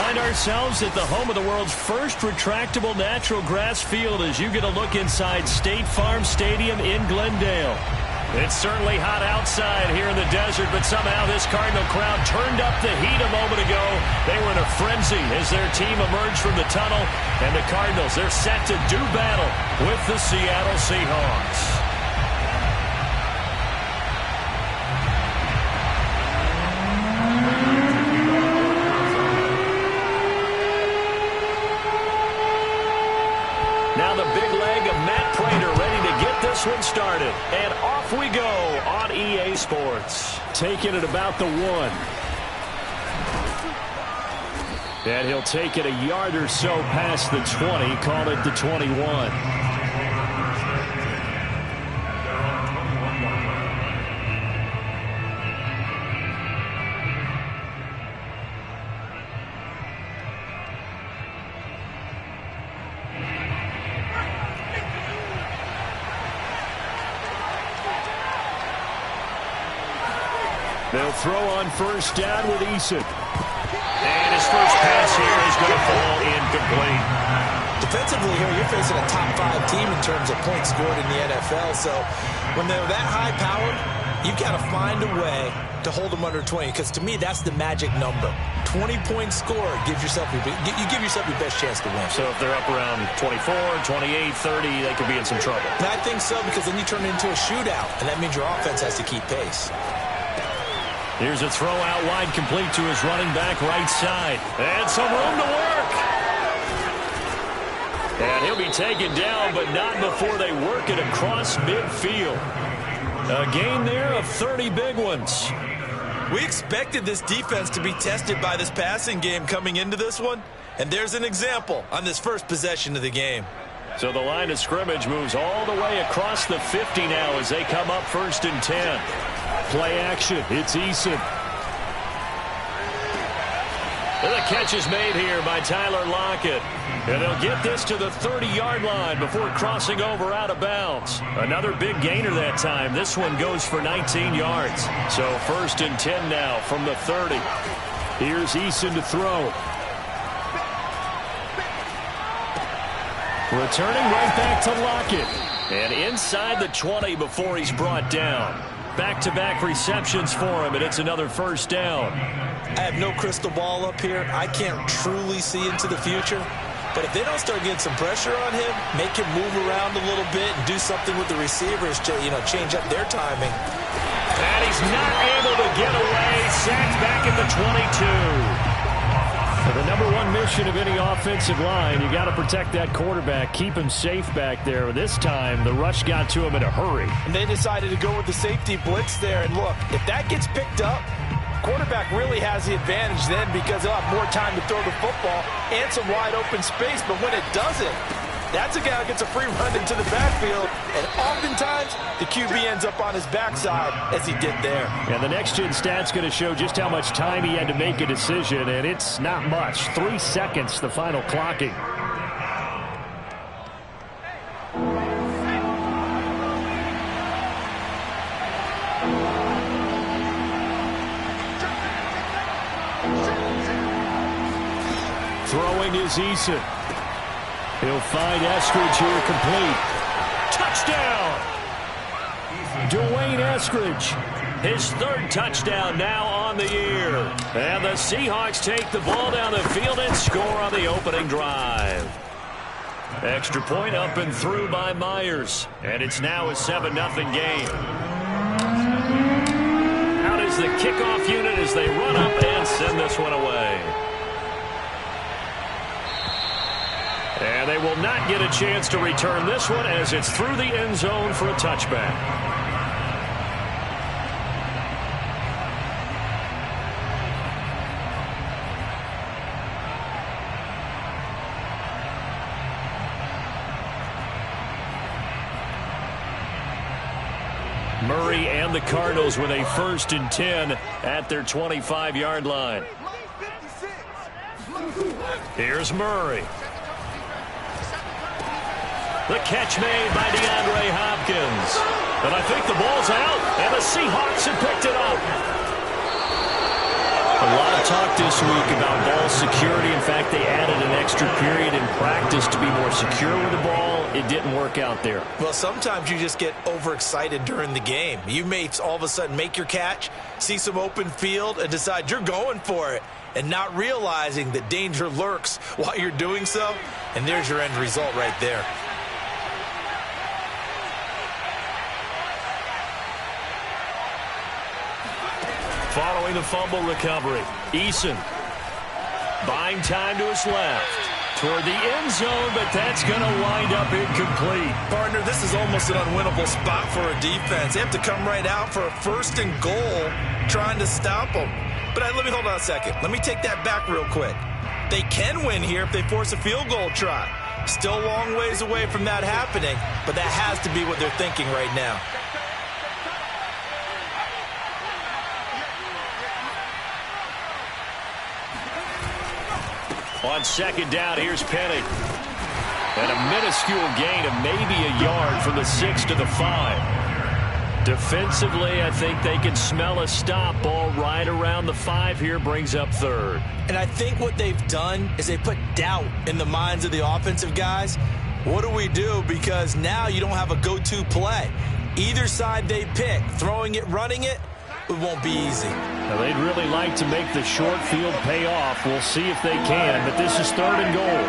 find ourselves at the home of the world's first retractable natural grass field as you get a look inside State Farm Stadium in Glendale. It's certainly hot outside here in the desert, but somehow this Cardinal crowd turned up the heat a moment ago. They were in a frenzy as their team emerged from the tunnel, and the Cardinals, they're set to do battle with the Seattle Seahawks. Now the big leg of Matt Prater ready to get this one started. And off we go on EA Sports. Taking it about the 1. And he'll take it a yard or so past the 20. Call it the 21. They'll throw on first down with Eason. And his first pass here is going to fall incomplete. Defensively here, you're facing a top 5 team in terms of points scored in the NFL. So when they're that high-powered, you've got to find a way to hold them under 20. Because to me, that's the magic number. 20-point score gives yourself you give yourself your best chance to win. So if they're up around 24, 28, 30, they could be in some trouble. And I think so, because then you turn it into a shootout, and that means your offense has to keep pace. Here's a throw out wide, complete to his running back right side. And some room to work. And he'll be taken down, but not before they work it across midfield. A gain there of 30 big ones. We expected this defense to be tested by this passing game coming into this one. And there's an example on this first possession of the game. So the line of scrimmage moves all the way across the 50 now as they come up 1st and 10. Play action. It's Eason. And the catch is made here by Tyler Lockett. And they'll get this to the 30-yard line before crossing over out of bounds. Another big gainer that time. This one goes for 19 yards. So 1st and 10 now from the 30. Here's Eason to throw. Returning right back to Lockett. And inside the 20 before he's brought down. Back-to-back receptions for him, and it's another first down. I have no crystal ball up here. I can't truly see into the future. But if they don't start getting some pressure on him, make him move around a little bit and do something with the receivers to, change up their timing. And he's not able to get away. Sacked back at the 22. The number one mission of any offensive line, you got to protect that quarterback, keep him safe back there. This time, the rush got to him in a hurry. And they decided to go with the safety blitz there. And look, if that gets picked up, quarterback really has the advantage then because he'll have more time to throw the football and some wide open space. But when it doesn't, that's a guy who gets a free run into the backfield, and oftentimes the QB ends up on his backside as he did there. And the next-gen stat's going to show just how much time he had to make a decision, and it's not much. 3 seconds, the final clocking. Throwing is Eason. He'll find Eskridge here complete. Touchdown! Dwayne Eskridge. His 3rd touchdown now on the year. And the Seahawks take the ball down the field and score on the opening drive. Extra point up and through by Myers. And it's now a 7-0 game. Out is the kickoff unit as they run up and send this one away. And they will not get a chance to return this one as it's through the end zone for a touchback. Murray and the Cardinals with a 1st and 10 at their 25-yard line. Here's Murray. The catch made by DeAndre Hopkins. And I think the ball's out, and the Seahawks have picked it up. A lot of talk this week about ball security. In fact, they added an extra period in practice to be more secure with the ball. It didn't work out there. Well, sometimes you just get overexcited during the game. You may all of a sudden make your catch, see some open field, and decide you're going for it, and not realizing that danger lurks while you're doing so. And there's your end result right there. Following the fumble recovery, Eason buying time to his left toward the end zone, but that's going to wind up incomplete. Partner, this is almost an unwinnable spot for a defense. They have to come right out for a 1st and goal trying to stop them. But let me hold on a second. Let me take that back real quick. They can win here if they force a field goal try. Still a long ways away from that happening, but that has to be what they're thinking right now. On 2nd down, here's Penny. And a minuscule gain of maybe a yard from the 6 to the 5. Defensively, I think they can smell a stop. Ball right around the 5 here, brings up 3rd. And I think what they've done is they put doubt in the minds of the offensive guys. What do we do? Because now you don't have a go-to play. Either side they pick, throwing it, running it, it won't be easy. Now, they'd really like to make the short field pay off. We'll see if they can, but this is 3rd and goal.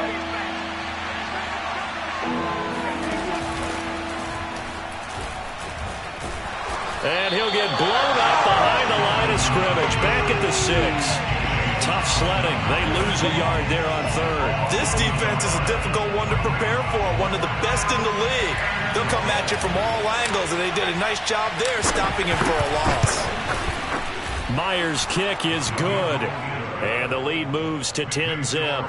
And he'll get blown up behind the line of scrimmage. Back at the 6. Tough sledding. They lose a yard there on 3rd. This defense is a difficult one to prepare for, one of the best in the league. They'll come at you from all angles, and they did a nice job there stopping him for a loss. Myers' kick is good, and the lead moves to 10-zip.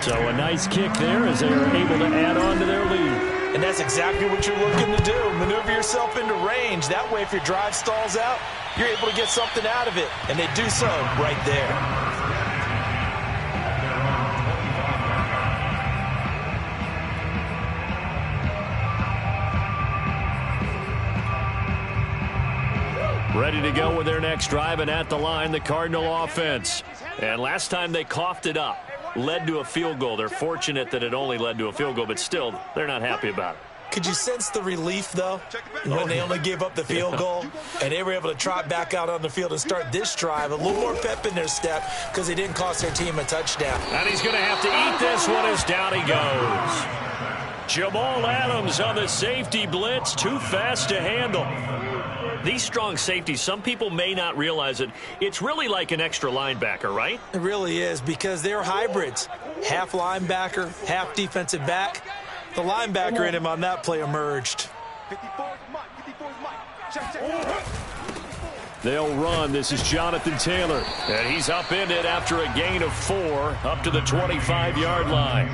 So a nice kick there as they are able to add on to their lead. And that's exactly what you're looking to do. Maneuver yourself into range. That way, if your drive stalls out, you're able to get something out of it. And they do so right there. Ready to go with their next drive, and at the line, the Cardinal offense. And last time they coughed it up, led to a field goal. They're fortunate that it only led to a field goal, but still, they're not happy about it. Could you sense the relief, though, when they only gave up the field goal and they were able to trot back out on the field and start this drive? A little more pep in their step because they didn't cost their team a touchdown. And he's going to have to eat this one as down he goes. Jamal Adams on the safety blitz, too fast to handle. These strong safeties, some people may not realize it. It's really like an extra linebacker, right? It really is, because they're hybrids. Half linebacker, half defensive back. The linebacker in him on that play emerged. They'll run. This is Jonathan Taylor. And he's upended after a gain of 4 up to the 25-yard line.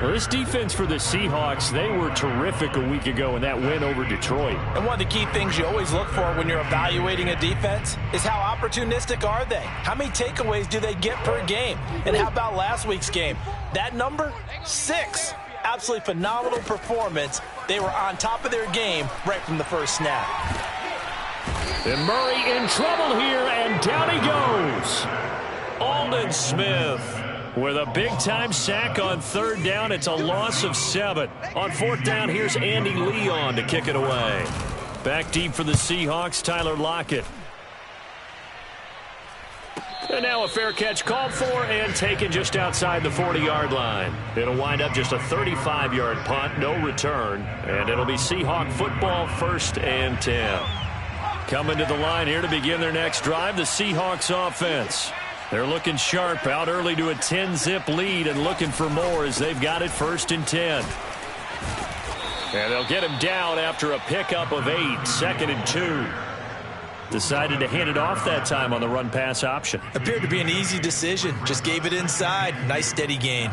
Well, this defense for the Seahawks, they were terrific a week ago in that win over Detroit. And one of the key things you always look for when you're evaluating a defense is how opportunistic are they? How many takeaways do they get per game? And how about last week's game? That number, 6. Absolutely phenomenal performance. They were on top of their game right from the first snap. And Murray in trouble here, and down he goes. Aldon Smith with a big-time sack on 3rd down. It's a loss of 7. On 4th down, here's Andy Leon to kick it away. Back deep for the Seahawks, Tyler Lockett. And now a fair catch called for and taken just outside the 40-yard line. It'll wind up just a 35-yard punt, no return. And it'll be Seahawk football, 1st and 10. Coming to the line here to begin their next drive, the Seahawks offense. They're looking sharp, out early to a 10-zip lead and looking for more as they've got it 1st and 10. And they'll get him down after a pickup of 8, 2nd and 2. Decided to hand it off that time on the run-pass option. Appeared to be an easy decision. Just gave it inside. Nice steady gain.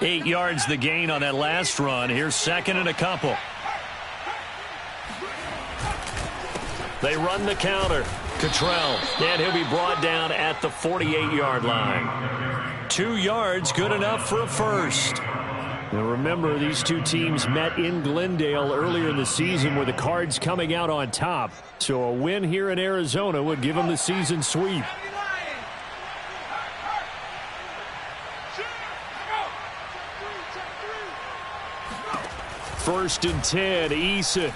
8 yards the gain on that last run. Here's 2nd and a couple. They run the counter. Cottrell, and he'll be brought down at the 48-yard line. 2 yards, good enough for a first. Now remember, these two teams met in Glendale earlier in the season with the Cards coming out on top. So a win here in Arizona would give them the season sweep. First and 10, Eason.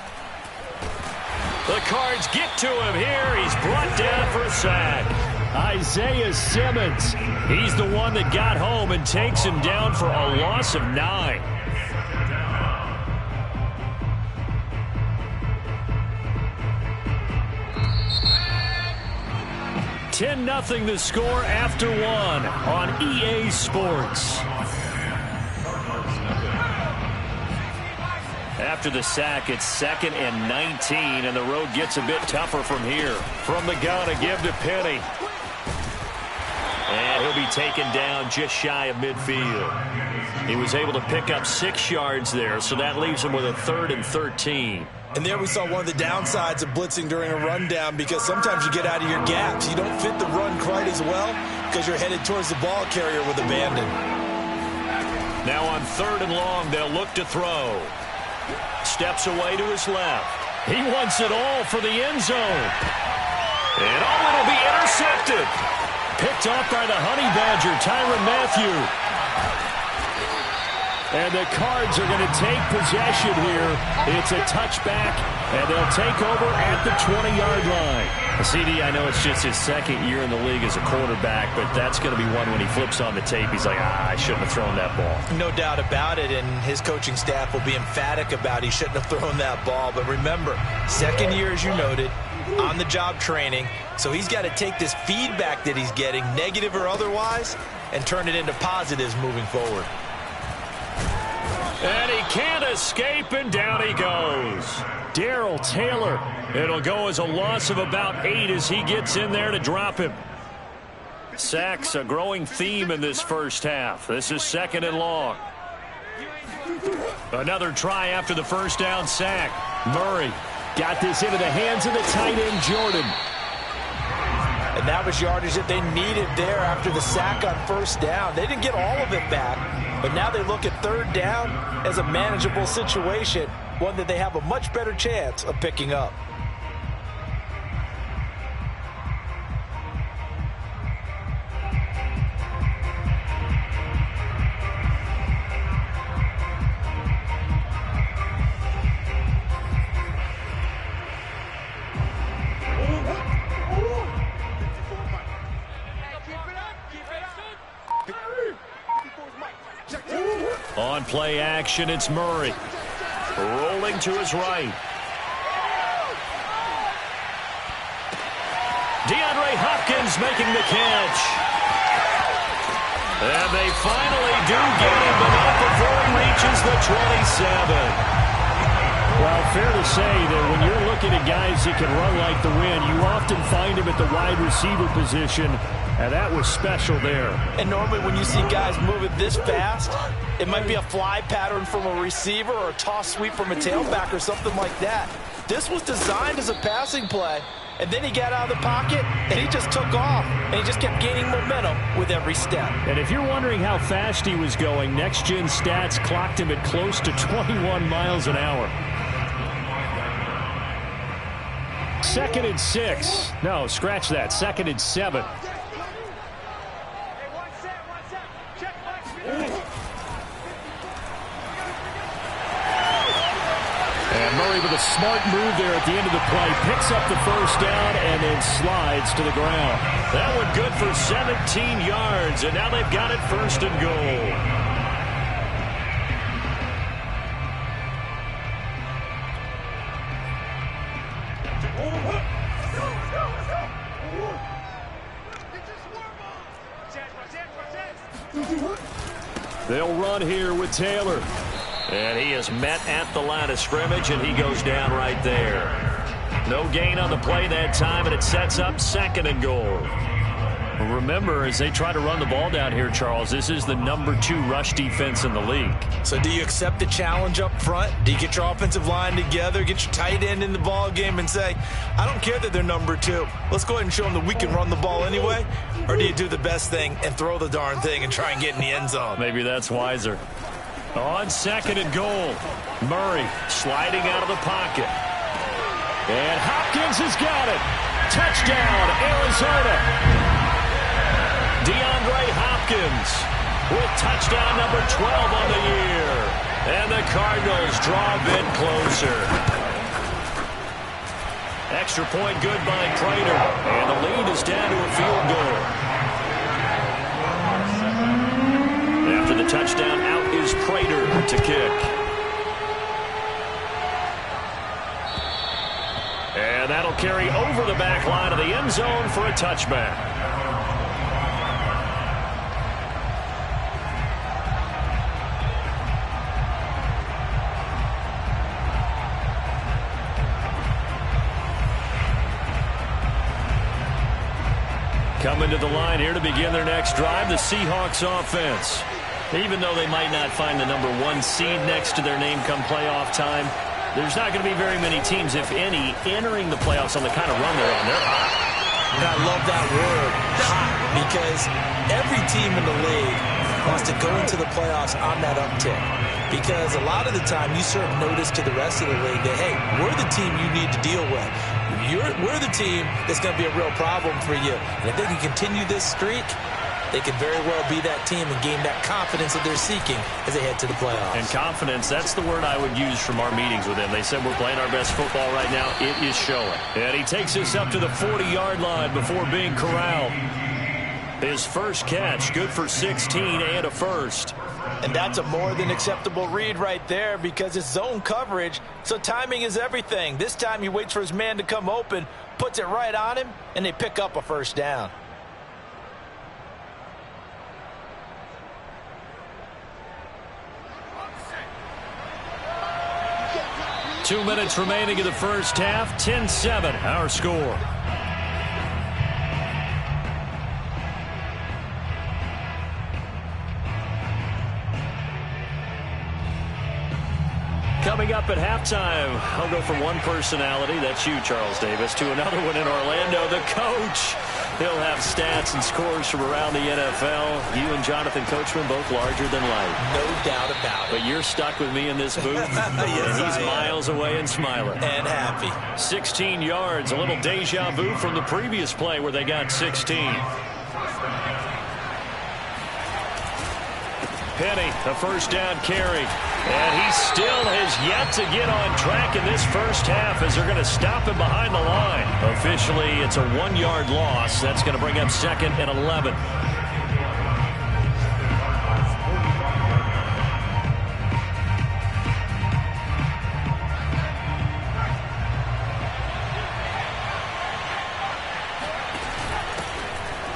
The Cards get to him here. He's brought down for a sack. Isaiah Simmons. He's the one that got home and takes him down for a loss of 9. (10-0) the score after 1 on EA Sports. After the sack, it's 2nd and 19, and the road gets a bit tougher from here. From the gun, a give to Penny. And he'll be taken down just shy of midfield. He was able to pick up 6 yards there, so that leaves him with a 3rd and 13. And there we saw one of the downsides of blitzing during a rundown, because sometimes you get out of your gaps. You don't fit the run quite as well because you're headed towards the ball carrier with abandon. Now on 3rd and long, they'll look to throw. Steps away to his left. He wants it all for the end zone. And it'll be intercepted. Picked off by the Honey Badger, Tyrann Mathieu. And the Cards are going to take possession here. It's a touchback, and they'll take over at the 20-yard line. CD, I know it's just his 2nd year in the league as a quarterback, but that's going to be one when he flips on the tape. He's like, I shouldn't have thrown that ball. No doubt about it, and his coaching staff will be emphatic about he shouldn't have thrown that ball. But remember, 2nd year, as you noted, on-the-job training. So he's got to take this feedback that he's getting, negative or otherwise, and turn it into positives moving forward. And he can't escape, and down he goes. Darrell Taylor. It'll go as a loss of about 8 as he gets in there to drop him. Sacks, a growing theme in this first half. This is 2nd and long. Another try after the first down sack. Murray got this into the hands of the tight end, Jordan. And that was yardage that they needed there after the sack on 1st down. They didn't get all of it back, but now they look at 3rd down as a manageable situation, one that they have a much better chance of picking up. On play action, it's Murray. Rolling to his right. DeAndre Hopkins making the catch. And they finally do get him, but not before he reaches the 27. Well, fair to say that when you're looking at guys that can run like the wind, you often find him at the wide receiver position, and that was special there. And normally when you see guys moving this fast, it might be a fly pattern from a receiver or a toss sweep from a tailback or something like that. This was designed as a passing play, and then he got out of the pocket, and he just took off, and he just kept gaining momentum with every step. And if you're wondering how fast he was going, Next Gen Stats clocked him at close to 21 miles an hour. 2nd and 6. No, scratch that. 2nd and 7. And Murray with a smart move there at the end of the play. Picks up the first down and then slides to the ground. That one good for 17 yards, and now they've got it 1st and goal. They'll run here with Taylor. And he is met at the line of scrimmage, and he goes down right there. No gain on the play that time, and it sets up 2nd and goal. Remember, as they try to run the ball down here, Charles, this is the #2 rush defense in the league. So do you accept the challenge up front? Do you get your offensive line together, get your tight end in the ball game and say, I don't care that they're #2. Let's go ahead and show them that we can run the ball anyway? Or do you do the best thing and throw the darn thing and try and get in the end zone? Maybe that's wiser. On 2nd and goal, Murray sliding out of the pocket. And Hopkins has got it. Touchdown, Arizona. DeAndre Hopkins with touchdown number 12 on the year. And the Cardinals draw a bit closer. Extra point good by Prater. And the lead is down to a field goal. After the touchdown, out is Prater to kick. And that'll carry over the back line of the end zone for a touchback. Coming to the line here to begin their next drive, the Seahawks offense. Even though they might not find the number 1 seed next to their name come playoff time, there's not going to be very many teams, if any, entering the playoffs on the kind of run they're on. They're hot. And I love that word, hot, because every team in the league wants to go into the playoffs on that uptick. Because a lot of the time you serve notice to the rest of the league that, hey, we're the team you need to deal with. We're the team that's going to be a real problem for you. And if they can continue this streak, they could very well be that team and gain that confidence that they're seeking as they head to the playoffs. And confidence, that's the word I would use from our meetings with them. They said we're playing our best football right now. It is showing. And he takes us up to the 40-yard line before being corralled. His first catch, good for 16 and a first. And that's a more than acceptable read right there because it's zone coverage, so timing is everything. This time he waits for his man to come open, puts it right on him, and they pick up a first down. Two minutes remaining in the first half, 10-7, our score. Coming up at halftime, I'll go from one personality, that's you, Charles Davis, to another one in Orlando, the coach. He'll have stats and scores from around the NFL. You and Jonathan Coachman, both larger than life. No doubt about it. But you're stuck with me in this booth, yes, and he's miles away and smiling. And happy. 16 yards, a little deja vu from the previous play where they got 16. Penny, a first down carry. And he still has yet to get on track in this first half as they're going to stop him behind the line. Officially, it's a 1-yard loss. That's going to bring up 2nd and 11.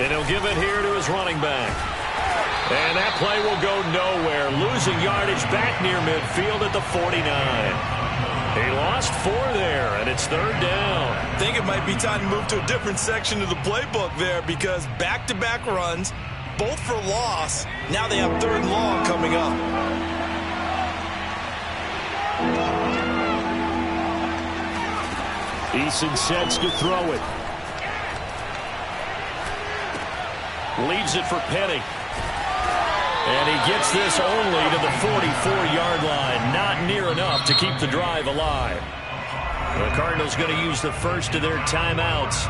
And he'll give it here to his running back. And that play will go nowhere. Losing yardage back near midfield at the 49. He lost 4 there, and it's 3rd down. I think it might be time to move to a different section of the playbook there because back-to-back runs, both for loss. Now they have 3rd and long coming up. Eason sets to throw it. Leaves it for Penny. And he gets this only to the 44-yard line. Not near enough to keep the drive alive. The Cardinals going to use the first of their timeouts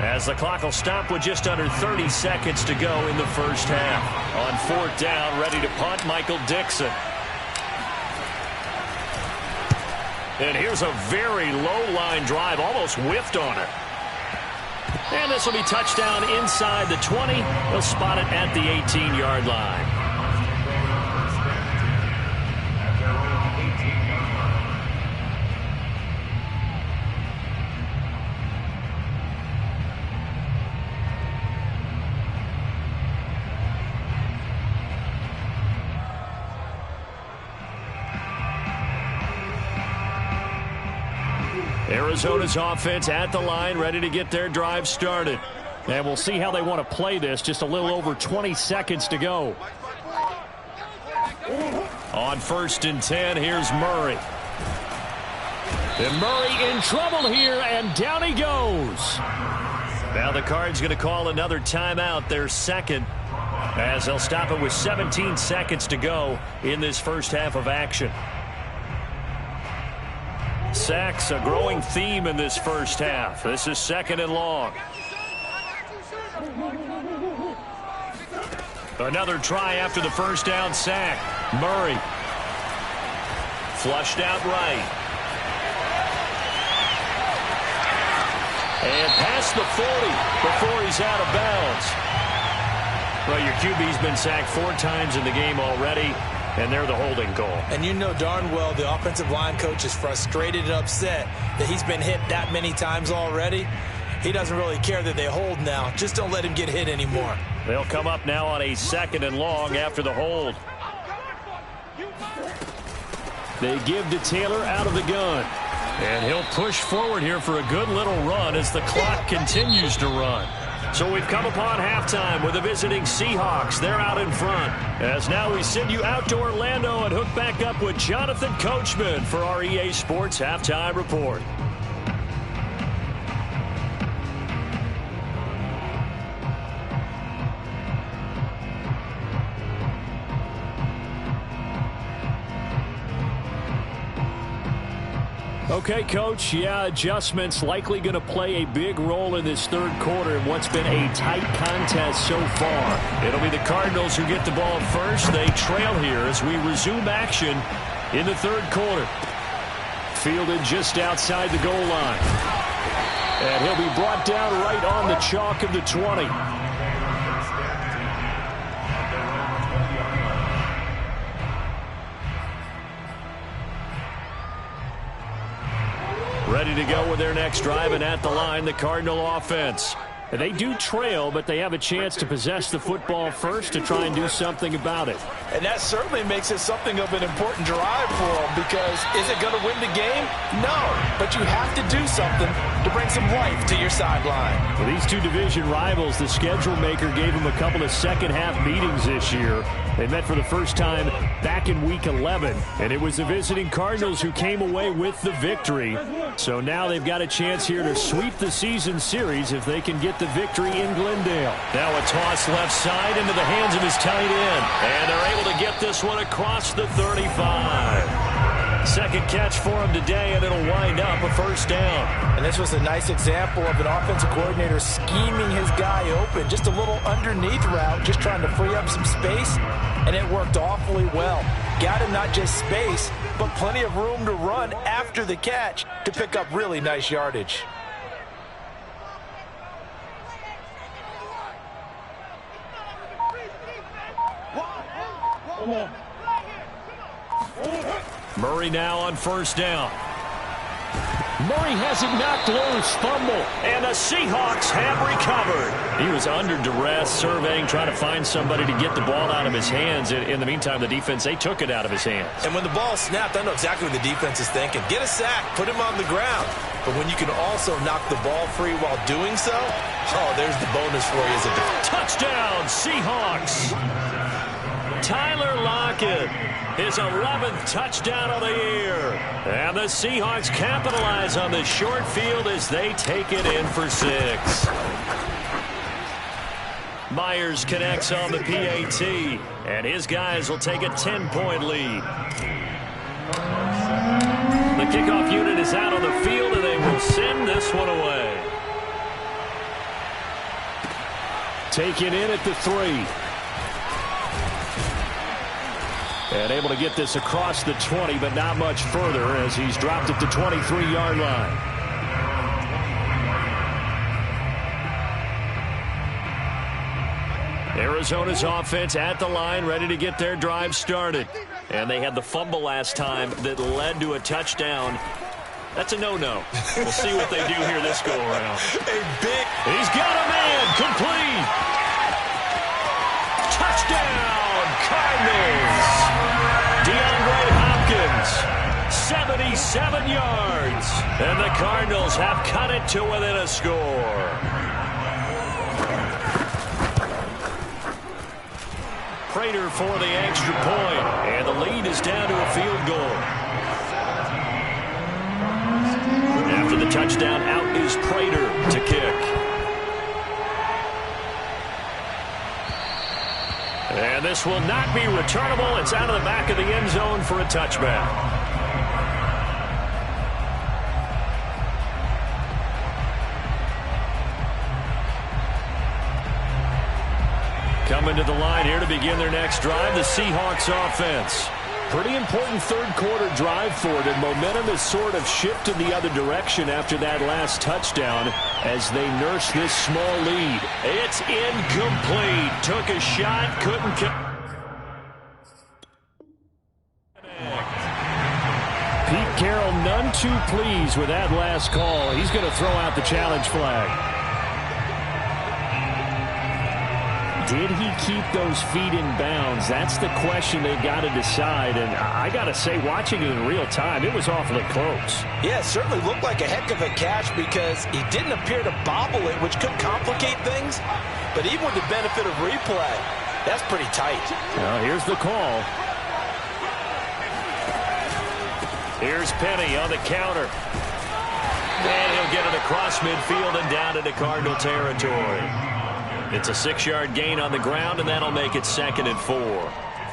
as the clock will stop with just under 30 seconds to go in the first half. On 4th down, ready to punt, Michael Dixon. And here's a very low-line drive, almost whiffed on it. And this will be touchdown inside the 20. They'll spot it at the 18-yard line. Arizona's offense at the line, ready to get their drive started. And we'll see how they want to play this. Just a little over 20 seconds to go. On 1st and 10, here's Murray. And Murray in trouble here, and down he goes. Now the Cards going to call another timeout, their second. As they'll stop it with 17 seconds to go in this first half of action. Sacks, a growing theme in this first half. This is 2nd and long. Another try after the first down sack. Murray. Flushed out right. And past the 40 before he's out of bounds. Well, your QB's been sacked 4 times in the game already, and they're the holding call. And you know darn well the offensive line coach is frustrated and upset that he's been hit that many times already. He doesn't really care that they hold now. Just don't let him get hit anymore. They'll come up now on a 2nd and long after the hold. They give to Taylor out of the gun. And he'll push forward here for a good little run as the clock continues to run. So we've come upon halftime with the visiting Seahawks. They're out in front. As now we send you out to Orlando and hook back up with Jonathan Coachman for our EA Sports Halftime Report. Okay, Coach, adjustments likely going to play a big role in this third quarter in what's been a tight contest so far. It'll be the Cardinals who get the ball first. They trail here as we resume action in the third quarter. Fielded just outside the goal line. And he'll be brought down right on the chalk of the 20. Ready to go with their next drive, and at the line, the Cardinal offense. They do trail, but they have a chance to possess the football first to try and do something about it. And that certainly makes it something of an important drive for them, because is it going to win the game? No, but you have to do something to bring some life to your sideline. For these two division rivals, the schedule maker gave them a couple of second-half meetings this year. They met for the first time back in Week 11, and it was the visiting Cardinals who came away with the victory. So now they've got a chance here to sweep the season series if they can get the victory in Glendale. Now a toss left side into the hands of his tight end, and they're able to get this one across the 35. Second catch for him today, and it'll wind up a first down. And this was a nice example of an offensive coordinator scheming his guy open. Just a little underneath route, just trying to free up some space, and it worked awfully well. Got him not just space, but plenty of room to run after the catch to pick up really nice yardage. Murray now on first down. Murray has it knocked loose, fumble, and the Seahawks have recovered. He was under duress, surveying, trying to find somebody to get the ball out of his hands. In the meantime, the defense, they took it out of his hands. And when the ball snapped, I know exactly what the defense is thinking. Get a sack, put him on the ground. But when you can also knock the ball free while doing so, oh, there's the bonus for you as a defense. Touchdown, Seahawks. Tyler Lockett, his 11th touchdown of the year. And the Seahawks capitalize on the short field as they take it in for 6. Myers connects on the PAT, and his guys will take a 10-point lead. The kickoff unit is out on the field, and they will send this one away. Taken in at the 3. And able to get this across the 20, but not much further as he's dropped at the 23-yard line. Arizona's offense at the line, ready to get their drive started. And they had the fumble last time that led to a touchdown. That's a no-no. We'll see what they do here this go-around. He's got a man, complete. Touchdown, Cardinals. DeAndre Hopkins, 77 yards. And the Cardinals have cut it to within a score. Prater for the extra point, and the lead is down to a field goal. After the touchdown, out is Prater to kick. And this will not be returnable. It's out of the back of the end zone for a touchback. Coming to the line here to begin their next drive, the Seahawks offense. Pretty important third-quarter drive for them. Momentum has sort of shifted the other direction after that last touchdown as they nurse this small lead. It's incomplete. Took a shot, couldn't. Pete Carroll none too pleased with that last call. He's going to throw out the challenge flag. Did he keep those feet in bounds? That's the question they've got to decide. And I got to say, watching it in real time, it was awfully close. Yeah, it certainly looked like a heck of a catch because he didn't appear to bobble it, which could complicate things. But even with the benefit of replay, that's pretty tight. Well, here's the call. Here's Penny on the counter. And he'll get it across midfield and down into Cardinal territory. It's a 6-yard gain on the ground, and that'll make it 2nd and 4.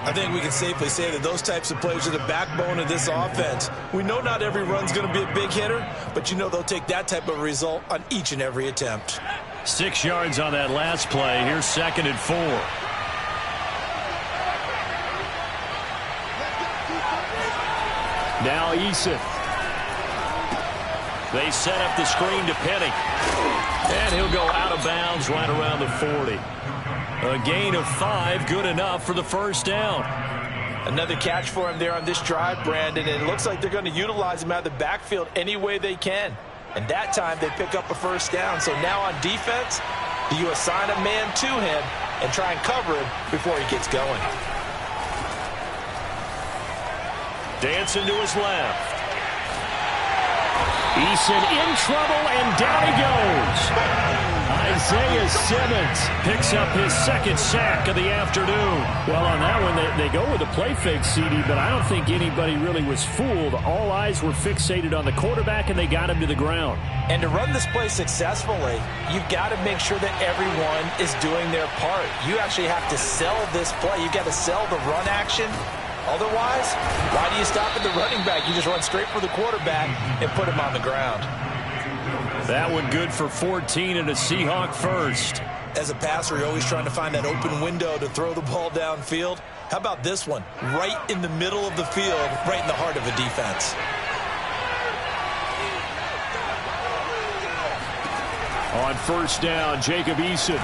I think we can safely say that those types of plays are the backbone of this offense. We know not every run's going to be a big hitter, but you know they'll take that type of result on each and every attempt. 6 yards on that last play. Here's 2nd and 4. Now Eason. They set up the screen to Penny. And he'll go out of bounds right around the 40. A gain of 5, good enough for the first down. Another catch for him there on this drive, Brandon, and it looks like they're going to utilize him out of the backfield any way they can. And that time they pick up a first down. So now on defense, do you assign a man to him and try and cover him before he gets going? Dancing to his left. Eason in trouble, and down he goes. Isaiah Simmons picks up his 2nd sack of the afternoon. Well, on that one, they go with a play fake, CD, but I don't think anybody really was fooled. All eyes were fixated on the quarterback, and they got him to the ground. And to run this play successfully, you've got to make sure that everyone is doing their part. You actually have to sell this play. You've got to sell the run action. Otherwise, why do you stop at the running back? You just run straight for the quarterback and put him on the ground. That one good for 14 and a Seahawk first. As a passer, you're always trying to find that open window to throw the ball downfield. How about this one? Right in the middle of the field, right in the heart of a defense. On first down, Jacob Eason.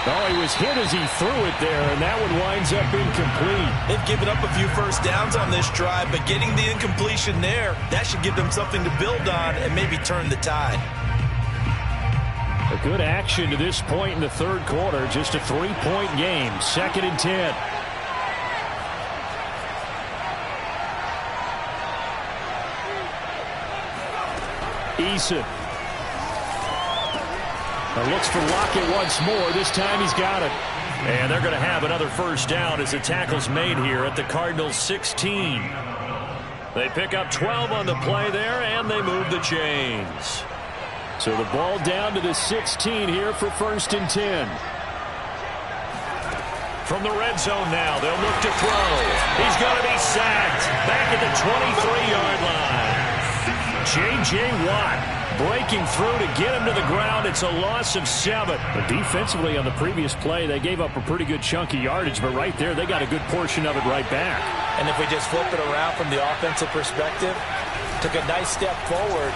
Oh, he was hit as he threw it there, and that one winds up incomplete. They've given up a few first downs on this drive, but getting the incompletion there, that should give them something to build on and maybe turn the tide. A good action to this point in the third quarter. Just a 3-point game. 2nd and 10. Eason. Looks for Lockett once more. This time he's got it. And they're going to have another first down as the tackle's made here at the Cardinals' 16. They pick up 12 on the play there, and they move the chains. So the ball down to the 16 here for 1st and 10. From the red zone now, they'll look to throw. He's going to be sacked back at the 23-yard line. J.J. Watt breaking through to get him to the ground. It's a loss of 7. But defensively on the previous play, they gave up a pretty good chunk of yardage, but right there, they got a good portion of it right back. And if we just flip it around from the offensive perspective, took a nice step forward,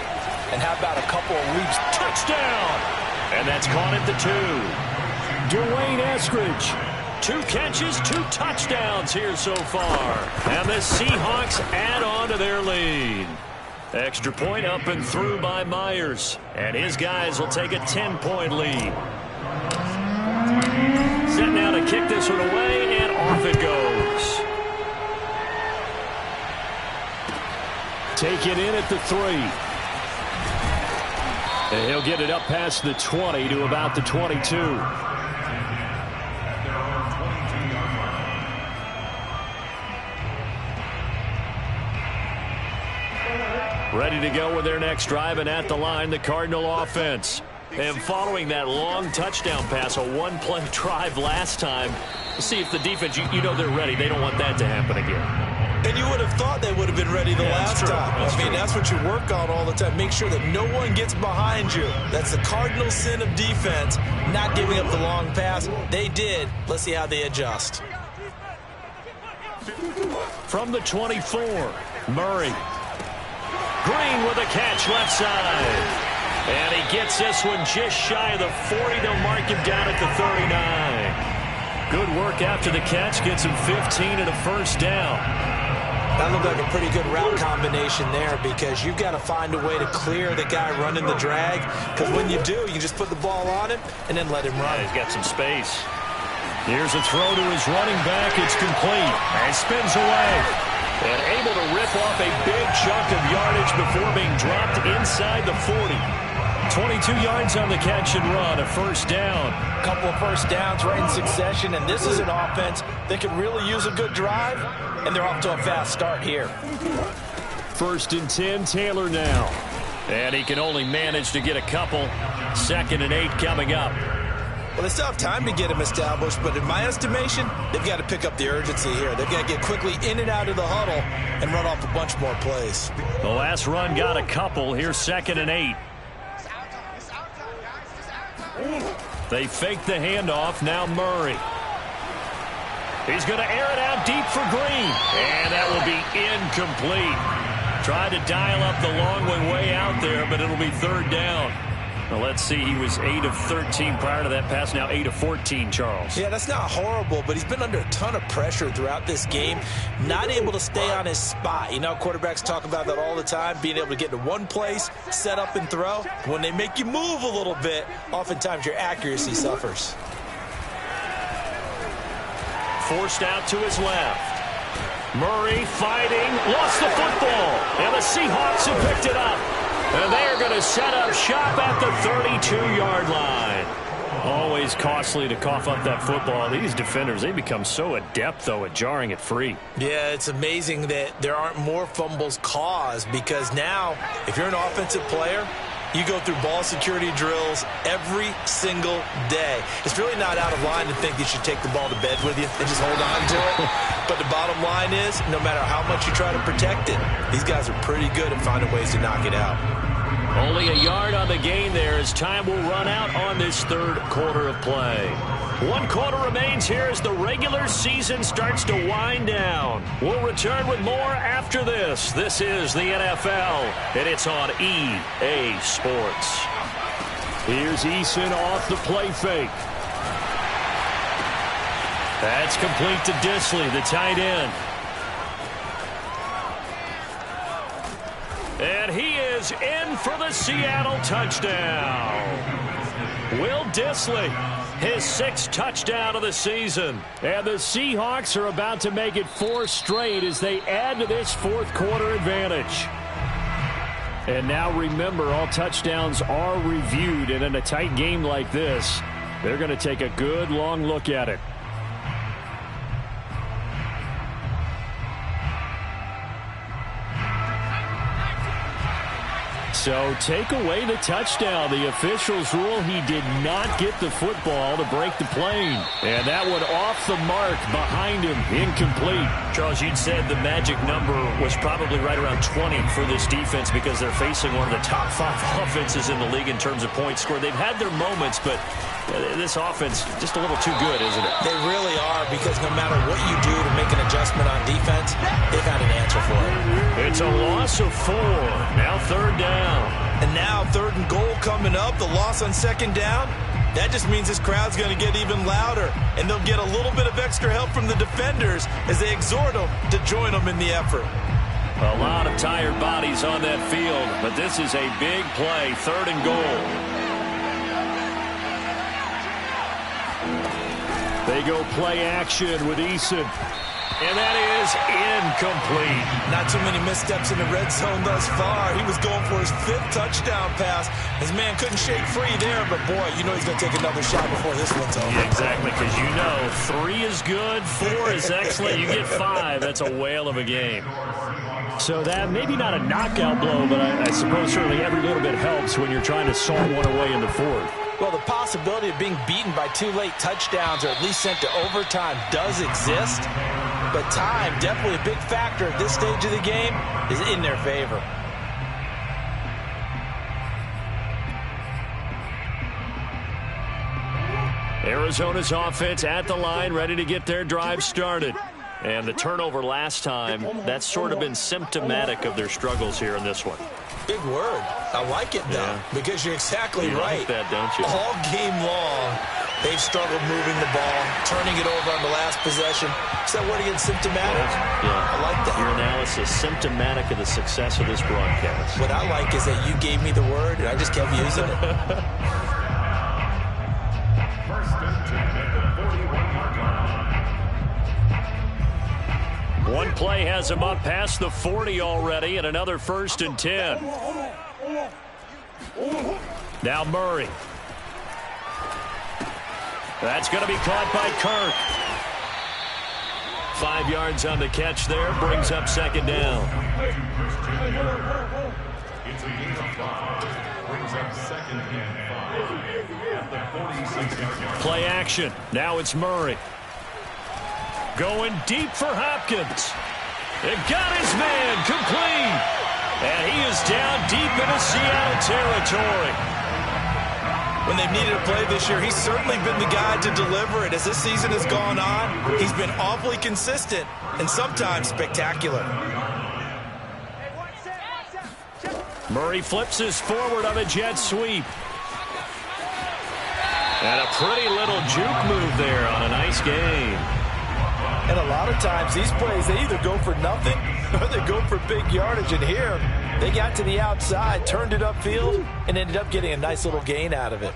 and how about a couple of leaps? Touchdown! And that's caught at the 2. Dwayne Eskridge. 2 catches, 2 touchdowns here so far. And the Seahawks add on to their lead. Extra point up and through by Myers. And his guys will take a 10-point lead. Set now to kick this one away, and off it goes. Take it in at the 3. And he'll get it up past the 20 to about the 22. Ready to go with their next drive, and at the line, the Cardinal offense. And following that long touchdown pass, a one-play drive last time, see if the defense, you know they're ready. They don't want that to happen again. And you would have thought they would have been ready the last time. That's what you work on all the time. Make sure that no one gets behind you. That's the cardinal sin of defense, not giving up the long pass. They did. Let's see how they adjust. From the 24, Murray. Green with a catch left side. And he gets this one just shy of the 40. They'll mark him down at the 39. Good work after the catch. Gets him 15 and a first down. That looked like a pretty good route combination there because you've got to find a way to clear the guy running the drag. Because when you do, you just put the ball on him and then let him run. Yeah, he's got some space. Here's a throw to his running back. It's complete. And spins away. And able to rip off a big chunk of yardage before being dropped inside the 40. 22 yards on the catch and run, a first down. A couple of first downs right in succession, and this is an offense that could really use a good drive, and they're off to a fast start here. First and 10, Taylor now. And he can only manage to get a couple. 2nd and 8 coming up. Well, they still have time to get him established, but in my estimation, they've got to pick up the urgency here. They've got to get quickly in and out of the huddle and run off a bunch more plays. The last run got a couple. Here's 2nd and 8. They fake the handoff. Now Murray. He's going to air it out deep for Green. And that will be incomplete. Tried to dial up the long one way out there, but it'll be 3rd down. Well, let's see. He was 8 of 13 prior to that pass. Now 8 of 14, Charles. Yeah, that's not horrible, but he's been under a ton of pressure throughout this game. Not able to stay on his spot. You know, quarterbacks talk about that all the time, being able to get to one place, set up and throw. When they make you move a little bit, oftentimes your accuracy suffers. Forced out to his left. Murray fighting, lost the football, and the Seahawks have picked it up. And they're going to set up shop at the 32-yard line. Always costly to cough up that football. These defenders, they become so adept, though, at jarring it free. Yeah, it's amazing that there aren't more fumbles caused because now, if you're an offensive player, you go through ball security drills every single day. It's really not out of line to think you should take the ball to bed with you and just hold on to it. But the bottom line is, no matter how much you try to protect it, these guys are pretty good at finding ways to knock it out. Only a yard on the gain there as time will run out on this 3rd quarter of play. 1 quarter remains here as the regular season starts to wind down. We'll return with more after this. This is the NFL, and it's on EA Sports. Here's Eason off the play fake. That's complete to Disley, the tight end. And he is in for the Seattle touchdown. Will Disley, his 6th touchdown of the season. And the Seahawks are about to make it 4 straight as they add to this 4th quarter advantage. And now remember, all touchdowns are reviewed, and in a tight game like this, they're going to take a good long look at it. So take away the touchdown. The officials rule he did not get the football to break the plane. And that one off the mark behind him, incomplete. Charles, you'd said the magic number was probably right around 20 for this defense because they're facing one of the top 5 offenses in the league in terms of points scored. They've had their moments, but this offense just a little too good, isn't it? They really are, because no matter what you do to make an adjustment on defense, they've had an answer for it. It's a loss of 4. Now 3rd down. And now 3rd and goal coming up. The loss on 2nd down. That just means this crowd's going to get even louder. And they'll get a little bit of extra help from the defenders as they exhort them to join them in the effort. A lot of tired bodies on that field, but this is a big play. 3rd and goal. They go play action with Eason. And that is incomplete. Not too many missteps in the red zone thus far. He was going for his 5th touchdown pass. His man couldn't shake free there, but boy, you know he's going to take another shot before this one's over. Yeah, exactly, because you know 3 is good, 4 is excellent. You get 5, that's a whale of a game. So that maybe not a knockout blow, but I suppose certainly every little bit helps when you're trying to saw one away in the fourth. Well, the possibility of being beaten by 2 late touchdowns or at least sent to overtime does exist. But time, definitely a big factor at this stage of the game, is in their favor. Arizona's offense at the line, ready to get their drive started. And the turnover last time, that's sort of been symptomatic of their struggles here in this one. Big word. I like it, though, because you're exactly right. You like that, don't you? All game long, they've struggled moving the ball, turning it over on the last possession. Is that word again, symptomatic? Yeah. I like that. Your analysis, symptomatic of the success of this broadcast. What I like is that you gave me the word, and I just kept using it. One play has him up past the 40 already, and another 1st and 10. Now Murray. That's going to be caught by Kirk. 5 yards on the catch there, brings up 2nd down. It's a gain of 5. Brings up 2nd and 5 at the 46-yard. Play action. Now it's Murray. Going deep for Hopkins. It got his man complete. And he is down deep into Seattle territory. When they've needed a play this year, he's certainly been the guy to deliver it. As this season has gone on, he's been awfully consistent and sometimes spectacular. Murray flips his forward on a jet sweep. And a pretty little juke move there on a nice game. And a lot of times these plays, they either go for nothing or they go for big yardage. And here, they got to the outside, turned it upfield, and ended up getting a nice little gain out of it.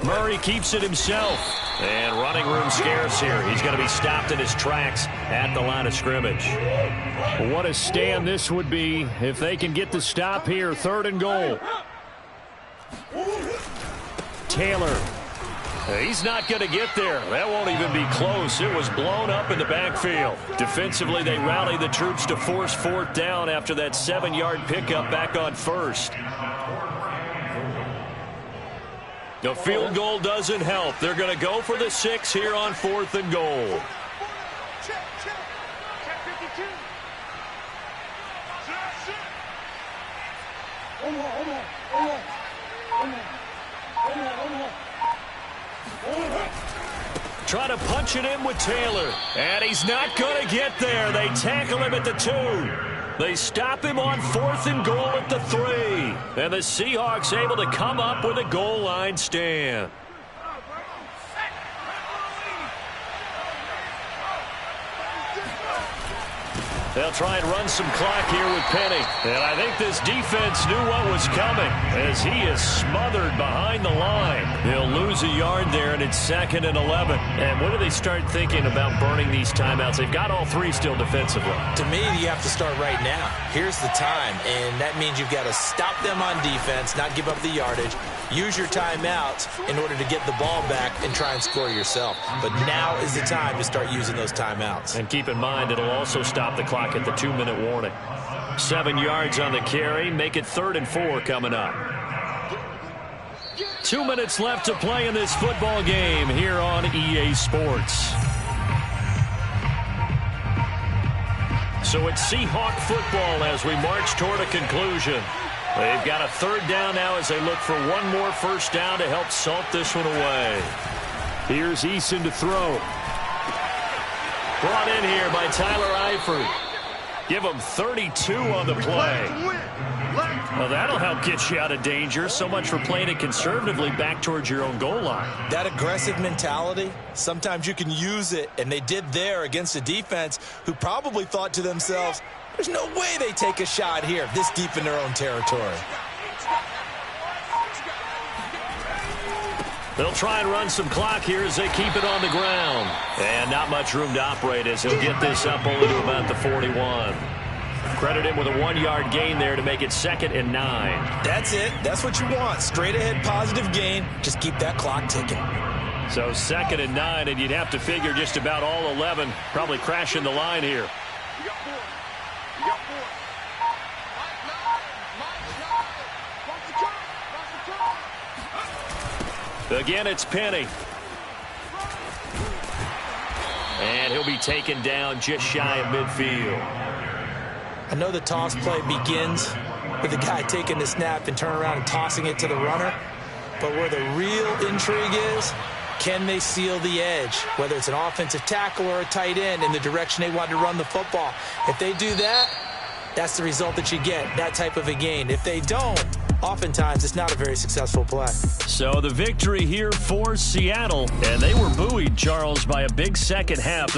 Murray keeps it himself. And running room scarce here. He's going to be stopped in his tracks at the line of scrimmage. What a stand this would be if they can get the stop here. 3rd and goal. Taylor. He's not going to get there. That won't even be close. It was blown up in the backfield. Defensively, they rally the troops to force 4th down after that 7-yard pickup back on 1st. The field goal doesn't help. They're going to go for the 6 here on 4th and goal. Try to punch it in with Taylor. And he's not going to get there. They tackle him at the 2. They stop him on 4th and goal at the 3. And the Seahawks able to come up with a goal line stand. They'll try and run some clock here with Penny. And I think this defense knew what was coming as he is smothered behind the line. He'll lose a yard there, and it's 2nd and 11. And when do they start thinking about burning these timeouts? They've got all 3 still defensively. To me, you have to start right now. Here's the time, and that means you've got to stop them on defense, not give up the yardage, use your timeouts in order to get the ball back and try and score yourself. But now is the time to start using those timeouts. And keep in mind, it'll also stop the clock at the 2-minute warning. 7 yards on the carry. Make it 3rd and 4 coming up. 2 minutes left to play in this football game here on EA Sports. So it's Seahawk football as we march toward a conclusion. They've got a 3rd down now as they look for one more 1st down to help salt this one away. Here's Eason to throw. Brought in here by Tyler Eifert. Give him 32 on the play. Well, that'll help get you out of danger. So much for playing it conservatively back towards your own goal line. That aggressive mentality, sometimes you can use it, and they did there against a defense who probably thought to themselves, there's no way they take a shot here this deep in their own territory. They'll try and run some clock here as they keep it on the ground. And not much room to operate as he'll get this up only to about the 41. Credit him with a 1-yard gain there to make it 2nd and 9. That's it. That's what you want. Straight ahead positive gain. Just keep that clock ticking. So 2nd and 9, and you'd have to figure just about all 11 probably crashing the line here. Again, it's Penny. And he'll be taken down just shy of midfield. I know the toss play begins with the guy taking the snap and turning around and tossing it to the runner. But where the real intrigue is, can they seal the edge? Whether it's an offensive tackle or a tight end in the direction they want to run the football. If they do that, that's the result that you get, that type of a gain. If they don't, oftentimes it's not a very successful play. So the victory here for Seattle. And they were buoyed, Charles, by a big second half.